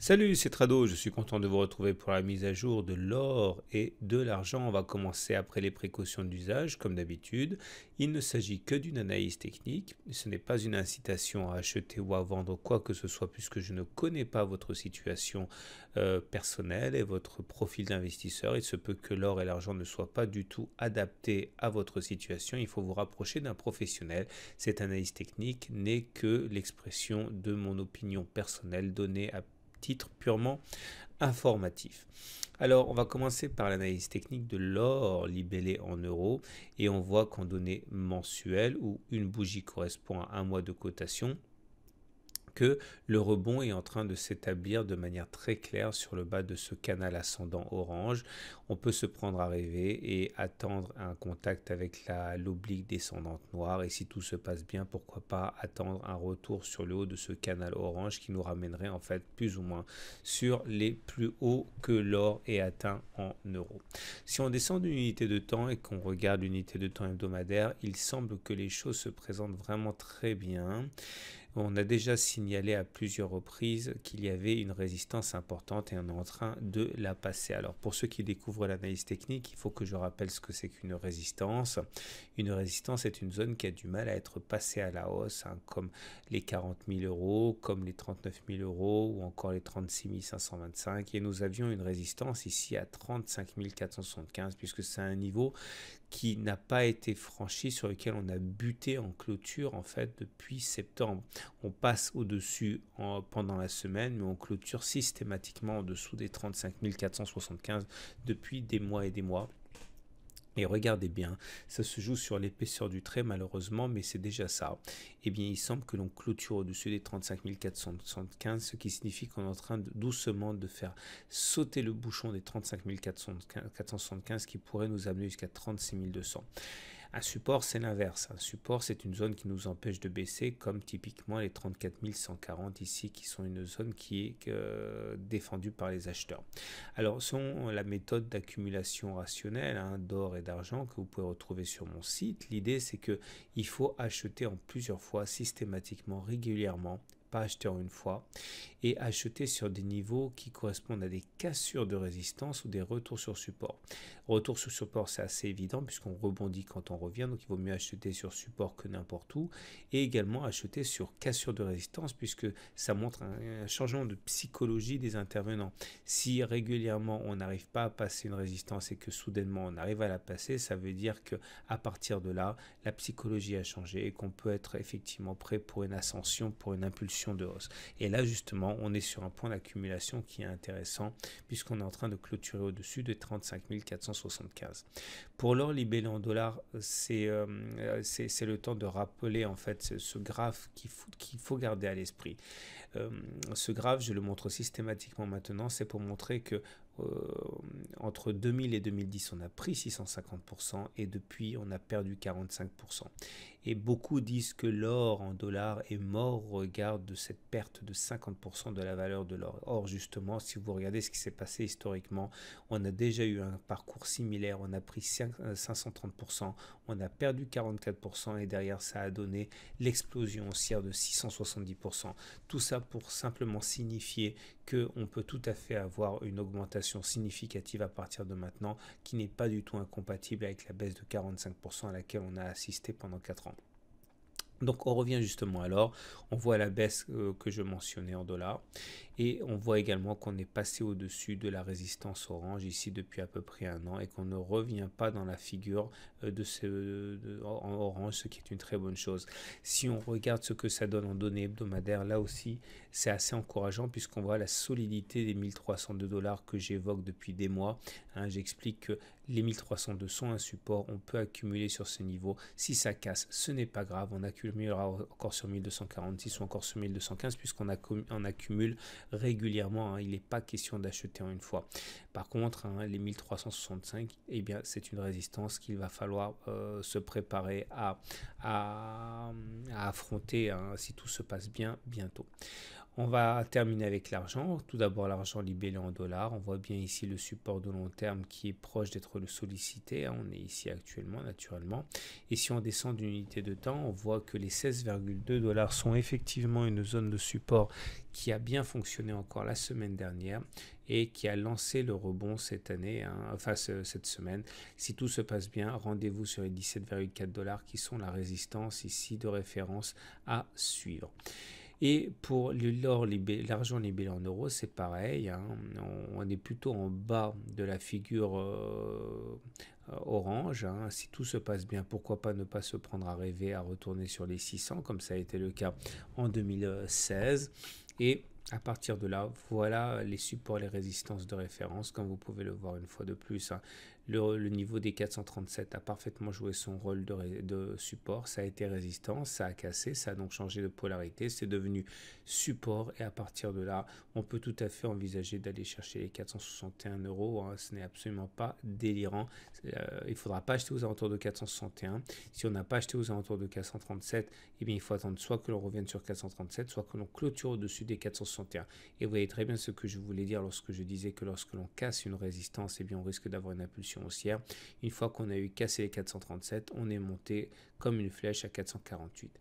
Salut, c'est Trado, je suis content de vous retrouver pour la mise à jour de l'or et de l'argent. On va commencer après les précautions d'usage, comme d'habitude. Il ne s'agit que d'une analyse technique, ce n'est pas une incitation à acheter ou à vendre quoi que ce soit puisque je ne connais pas votre situation personnelle et votre profil d'investisseur. Il se peut que l'or et l'argent ne soient pas du tout adaptés à votre situation. Il faut vous rapprocher d'un professionnel. Cette analyse technique n'est que l'expression de mon opinion personnelle donnée à titre purement informatif. Alors, on va commencer par l'analyse technique de l'or libellé en euros et on voit qu'en données mensuelles où une bougie correspond à un mois de cotation, que le rebond est en train de s'établir de manière très claire sur le bas de ce canal ascendant orange. On peut se prendre à rêver et attendre un contact avec l'oblique descendante noire. Et si tout se passe bien, pourquoi pas attendre un retour sur le haut de ce canal orange qui nous ramènerait en fait plus ou moins sur les plus hauts que l'or est atteint en euros. Si on descend d'une unité de temps et qu'on regarde l'unité de temps hebdomadaire, il semble que les choses se présentent vraiment très bien. On a déjà signalé à plusieurs reprises qu'il y avait une résistance importante et on est en train de la passer. Alors pour ceux qui découvrent l'analyse technique, il faut que je rappelle ce que c'est qu'une résistance. Une résistance est une zone qui a du mal à être passée à la hausse, comme les 40 000 euros, comme les 39 000 euros ou encore les 36 525. Et nous avions une résistance ici à 35 475 puisque c'est un niveau qui n'a pas été franchi, sur lequel on a buté en clôture en fait depuis septembre. On passe au-dessus pendant la semaine, mais on clôture systématiquement en dessous des 35 475 depuis des mois et des mois. Et regardez bien, ça se joue sur l'épaisseur du trait malheureusement, mais c'est déjà ça. Eh bien, il semble que l'on clôture au-dessus des 35 475, ce qui signifie qu'on est en train doucement de faire sauter le bouchon des 35 475 qui pourrait nous amener jusqu'à 36 200. Un support, c'est l'inverse. Un support, c'est une zone qui nous empêche de baisser, comme typiquement les 34 140 ici, qui sont une zone qui est défendue par les acheteurs. Alors, selon la méthode d'accumulation rationnelle d'or et d'argent que vous pouvez retrouver sur mon site, l'idée, c'est qu'il faut acheter en plusieurs fois, systématiquement, régulièrement, pas acheter en une fois, et acheter sur des niveaux qui correspondent à des cassures de résistance ou des retours sur support. Retour sur support, c'est assez évident puisqu'on rebondit quand on revient, donc il vaut mieux acheter sur support que n'importe où, et également acheter sur cassure de résistance puisque ça montre un changement de psychologie des intervenants. Si régulièrement on n'arrive pas à passer une résistance et que soudainement on arrive à la passer, ça veut dire que à partir de là, la psychologie a changé et qu'on peut être effectivement prêt pour une ascension, pour une impulsion de hausse. Et là justement, on est sur un point d'accumulation qui est intéressant puisqu'on est en train de clôturer au-dessus de 35 475. Pour l'or libellé en dollars, c'est le temps de rappeler en fait ce graphe qu'il faut garder à l'esprit. Ce graphe, je le montre systématiquement maintenant, c'est pour montrer que entre 2000 et 2010, on a pris 650% et depuis, on a perdu 45%. Et beaucoup disent que l'or en dollars est mort au regard de cette perte de 50% de la valeur de l'or. Or, justement, si vous regardez ce qui s'est passé historiquement, on a déjà eu un parcours similaire. On a pris 530%, on a perdu 44% et derrière, ça a donné l'explosion haussière de 670%. Tout ça pour simplement signifier qu'on peut tout à fait avoir une augmentation significative à partir de maintenant qui n'est pas du tout incompatible avec la baisse de 45% à laquelle on a assisté pendant 4 ans. Donc on revient justement alors, on voit la baisse que je mentionnais en dollars et on voit également qu'on est passé au-dessus de la résistance orange ici depuis à peu près un an et qu'on ne revient pas dans la figure en orange, ce qui est une très bonne chose. Si on regarde ce que ça donne en données hebdomadaires, là aussi c'est assez encourageant puisqu'on voit la solidité des 1302 dollars que j'évoque depuis des mois. J'explique que les 1302 sont un support, on peut accumuler sur ce niveau. Si ça casse, ce n'est pas grave, on accumulera encore sur 1246 ou encore sur 1215 puisqu'on accumule régulièrement. Il n'est pas question d'acheter en une fois. Par contre, les 1365, eh bien, c'est une résistance qu'il va falloir se préparer à affronter si tout se passe bien bientôt. On va terminer avec l'argent. Tout d'abord, l'argent libellé en dollars. On voit bien ici le support de long terme qui est proche d'être le sollicité. On est ici actuellement, naturellement. Et si on descend d'une unité de temps, on voit que les 16,2 dollars sont effectivement une zone de support qui a bien fonctionné encore la semaine dernière et qui a lancé le rebond cette année, cette semaine. Si tout se passe bien, rendez-vous sur les 17,4 dollars qui sont la résistance ici de référence à suivre. Et pour l'argent libellé en euros, c'est pareil. On est plutôt en bas de la figure orange. Si tout se passe bien, pourquoi pas ne pas se prendre à rêver à retourner sur les 600, comme ça a été le cas en 2016. Et à partir de là, voilà les supports et les résistances de référence. Comme vous pouvez le voir une fois de plus, le niveau des 437 a parfaitement joué son rôle de support. Ça a été résistance, ça a cassé, ça a donc changé de polarité. C'est devenu support et à partir de là, on peut tout à fait envisager d'aller chercher les 461 euros. Ce n'est absolument pas délirant. Il ne faudra pas acheter aux alentours de 461. Si on n'a pas acheté aux alentours de 437, eh bien, il faut attendre soit que l'on revienne sur 437, soit que l'on clôture au-dessus des 461. Et vous voyez très bien ce que je voulais dire lorsque je disais que lorsque l'on casse une résistance, eh bien, on risque d'avoir une impulsion haussière. Une fois qu'on a eu cassé les 437, on est monté comme une flèche à 448.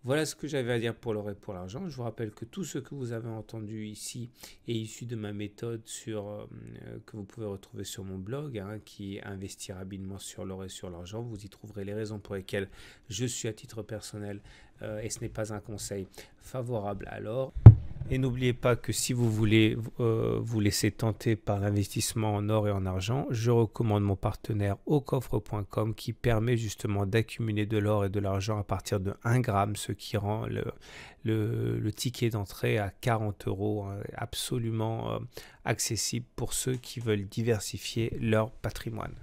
Voilà ce que j'avais à dire pour l'or et pour l'argent. Je vous rappelle que tout ce que vous avez entendu ici est issu de ma méthode que vous pouvez retrouver sur mon blog, qui est Investir habilement sur l'or et sur l'argent. Vous y trouverez les raisons pour lesquelles je suis à titre personnel, et ce n'est pas un conseil favorable à l'or. Et n'oubliez pas que si vous voulez vous laisser tenter par l'investissement en or et en argent, je recommande mon partenaire aucoffre.com qui permet justement d'accumuler de l'or et de l'argent à partir de 1 gramme, ce qui rend le ticket d'entrée à 40 euros absolument accessible pour ceux qui veulent diversifier leur patrimoine.